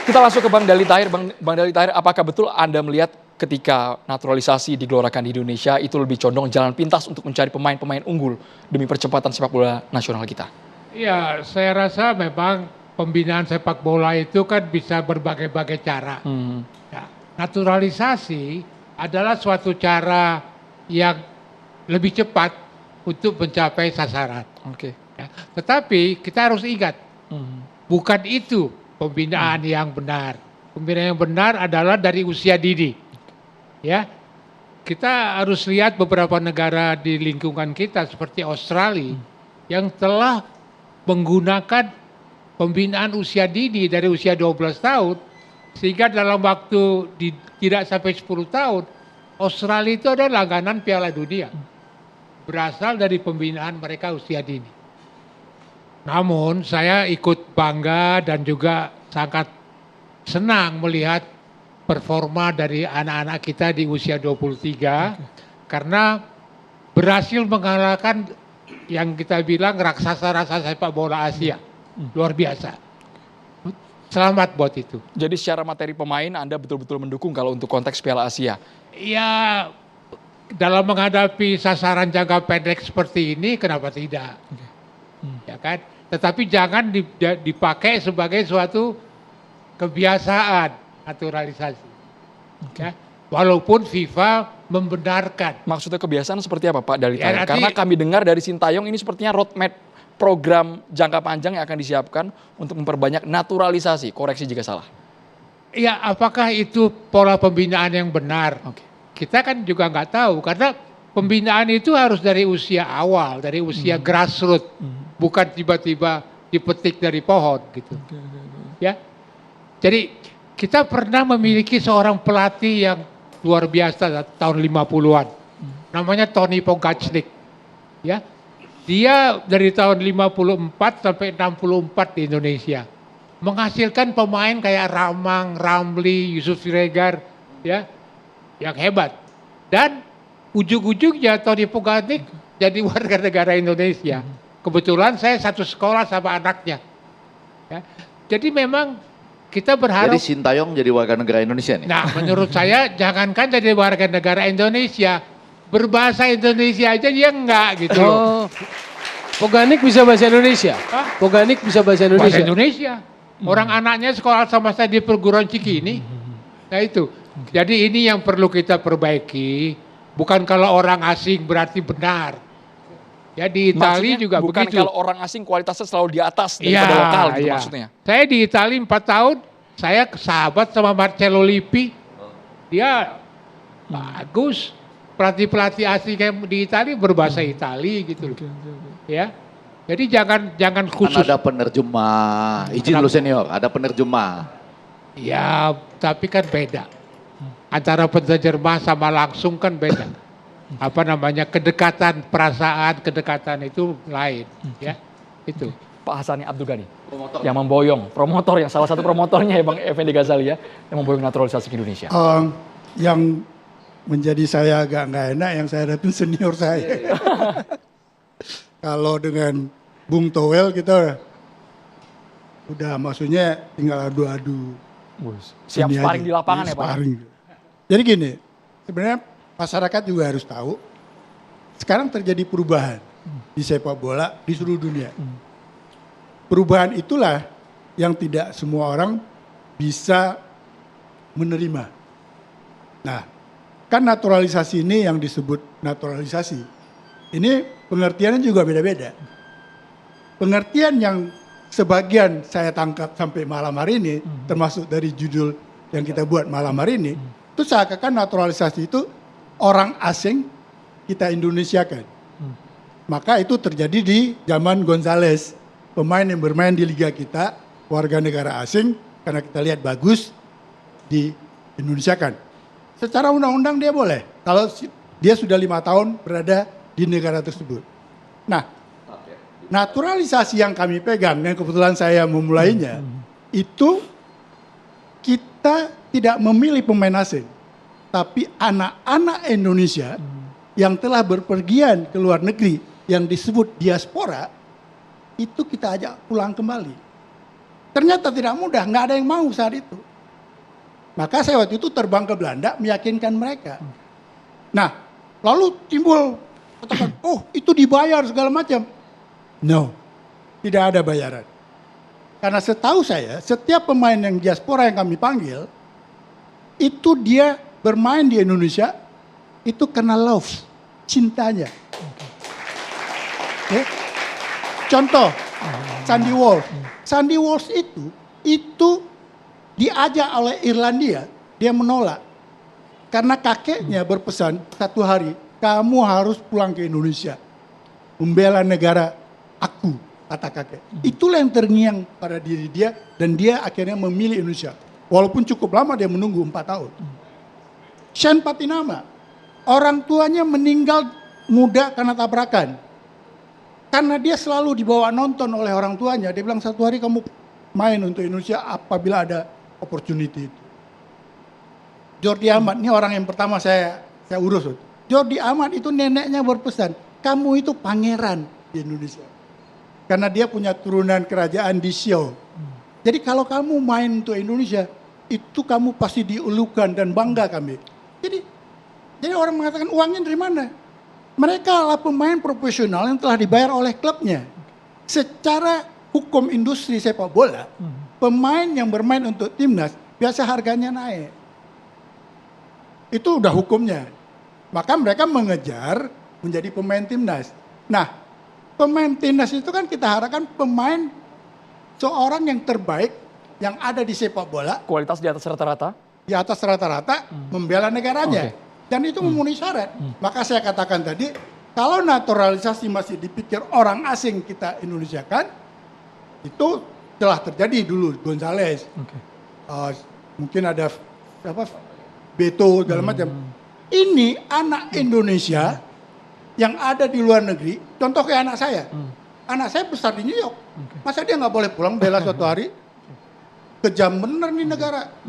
Kita langsung ke Bang Dali Tahir. Bang Dali Tahir, apakah betul Anda melihat ketika naturalisasi digelorakan di Indonesia itu lebih condong jalan pintas untuk mencari pemain-pemain unggul demi percepatan sepak bola nasional kita? Iya, saya rasa memang pembinaan sepak bola itu kan bisa berbagai-bagai cara. Ya, naturalisasi adalah suatu cara yang lebih cepat untuk mencapai sasaran. Oke. Ya, tetapi kita harus ingat, bukan itu pembinaan yang benar. Pembinaan yang benar adalah dari usia dini. Ya, kita harus lihat beberapa negara di lingkungan kita seperti Australia yang telah menggunakan pembinaan usia dini dari usia 12 tahun sehingga dalam waktu tidak sampai 10 tahun Australia itu ada langganan Piala Dunia berasal dari pembinaan mereka usia dini. Namun saya ikut bangga dan juga sangat senang melihat performa dari anak-anak kita di usia 23 karena berhasil mengalahkan yang kita bilang raksasa-raksasa sepak bola Asia. Luar biasa. Selamat buat itu. Jadi secara materi pemain Anda betul-betul mendukung kalau untuk konteks Piala Asia? Ya, dalam menghadapi sasaran jangka pendek seperti ini, kenapa tidak? Ya kan? Tetapi jangan dipakai sebagai suatu kebiasaan naturalisasi. Ya, walaupun FIFA membenarkan. Maksudnya kebiasaan seperti apa Pak Dali Tahir? Ya, Karena kami dengar dari Sintayong ini sepertinya roadmap program jangka panjang yang akan disiapkan untuk memperbanyak naturalisasi. Koreksi jika salah. Ya, apakah itu pola pembinaan yang benar? Kita kan juga nggak tahu karena pembinaan itu harus dari usia awal, dari usia grassroots, bukan tiba-tiba dipetik dari pohon gitu. Ya, jadi kita pernah memiliki seorang pelatih yang luar biasa tahun 50-an. Namanya Tony Pogacnik. Ya. Dia dari tahun 54 sampai 64 di Indonesia. Menghasilkan pemain kayak Ramang, Ramli, Yusuf Siregar, ya, yang hebat. Dan ujung-ujungnya Tony Pogacnik jadi warga negara Indonesia. Kebetulan saya satu sekolah sama anaknya. Ya. Jadi memang kita berharap. Jadi Sintayong jadi warga negara Indonesia nih? Nah, menurut saya jangankan jadi warga negara Indonesia, berbahasa Indonesia aja dia enggak gitu loh. Poganik bisa bahasa Indonesia? Hah? Poganik bisa bahasa Indonesia? Bahasa Indonesia. Orang anaknya sekolah sama saya di perguruan Cikini. Nah itu. Jadi ini yang perlu kita perbaiki. Bukan kalau orang asing berarti benar. Ya di Italia juga bukan begitu. Kalau orang asing kualitasnya selalu di atas daripada lokal gitu maksudnya. Saya di Italia 4 tahun, saya sahabat sama Marcello Lippi. Dia bagus. Pelatih-pelatih asing di Italia berbahasa Italia gitu loh. Ya. Jadi jangan khusus. Kan ada penerjemah. Izin lu senior, ada penerjemah. Ya, tapi kan beda. Antara penerjemah sama langsung kan beda. Apa namanya, kedekatan perasaan, kedekatan itu lain, ya itu. Pak Hassani Abdul Ghani yang memboyong, promotor yang salah satu promotornya ya Bang Effendi Ghazali ya, yang memboyong naturalisasi ke Indonesia. Yang menjadi saya agak nggak enak, yang saya datang senior saya. Kalau dengan Bung Towel kita udah maksudnya tinggal adu-adu. Siap sparring di lapangan ya Pak? Sparring. Jadi gini, sebenarnya masyarakat juga harus tahu, sekarang terjadi perubahan di sepak bola di seluruh dunia. Perubahan itulah yang tidak semua orang bisa menerima. Nah, kan naturalisasi ini yang disebut naturalisasi. Ini pengertiannya juga beda-beda. Pengertian yang sebagian saya tangkap sampai malam hari ini, termasuk dari judul yang kita buat malam hari ini, itu seakan-akan naturalisasi itu orang asing kita Indonesiakan. Maka itu terjadi di zaman Gonzales. Pemain yang bermain di liga kita, warga negara asing, karena kita lihat bagus, di Indonesiakan. Secara undang-undang dia boleh, kalau dia sudah 5 tahun berada di negara tersebut. Nah, naturalisasi yang kami pegang, yang kebetulan saya memulainya, itu kita tidak memilih pemain asing. Tapi anak-anak Indonesia yang telah berpergian ke luar negeri yang disebut diaspora, itu kita ajak pulang kembali. Ternyata tidak mudah, nggak ada yang mau saat itu. Maka saya waktu itu terbang ke Belanda meyakinkan mereka. Nah, lalu timbul katakan, oh itu dibayar segala macam. No, tidak ada bayaran. Karena setahu saya, setiap pemain yang diaspora yang kami panggil, itu dia bermain di Indonesia, itu karena love, cintanya. Okay. Contoh, Sandy Walsh. Sandy Walsh itu diajak oleh Irlandia, dia menolak. Karena kakeknya berpesan satu hari, kamu harus pulang ke Indonesia. Membela negara aku, kata kakek. Itulah yang terngiang pada diri dia, dan dia akhirnya memilih Indonesia. Walaupun cukup lama dia menunggu 4 tahun. Sean Patinama, orang tuanya meninggal muda karena tabrakan. Karena dia selalu dibawa nonton oleh orang tuanya, dia bilang satu hari kamu main untuk Indonesia apabila ada opportunity itu. Jordi Amat, ini orang yang pertama saya urus. Jordi Amat itu neneknya berpesan, kamu itu pangeran di Indonesia. Karena dia punya turunan kerajaan di Siau. Jadi kalau kamu main untuk Indonesia, itu kamu pasti diulukan dan bangga kami. Jadi orang mengatakan uangnya dari mana? Mereka adalah pemain profesional yang telah dibayar oleh klubnya. Secara hukum industri sepak bola, pemain yang bermain untuk timnas biasa harganya naik. Itu udah hukumnya. Maka mereka mengejar menjadi pemain timnas. Nah, pemain timnas itu kan kita harapkan pemain seorang yang terbaik yang ada di sepak bola. Kualitas di atas rata-rata. Di atas rata-rata membela negaranya. Okay. Dan itu memenuhi syarat. Maka saya katakan tadi, kalau naturalisasi masih dipikir orang asing kita Indonesiakan, itu telah terjadi dulu Gonzales. Okay. Mungkin ada apa, Beto segala macam. Ini anak Indonesia yang ada di luar negeri, contoh kayak anak saya. Anak saya besar di New York. Masa dia nggak boleh pulang bela suatu hari? Kejam bener nih negara.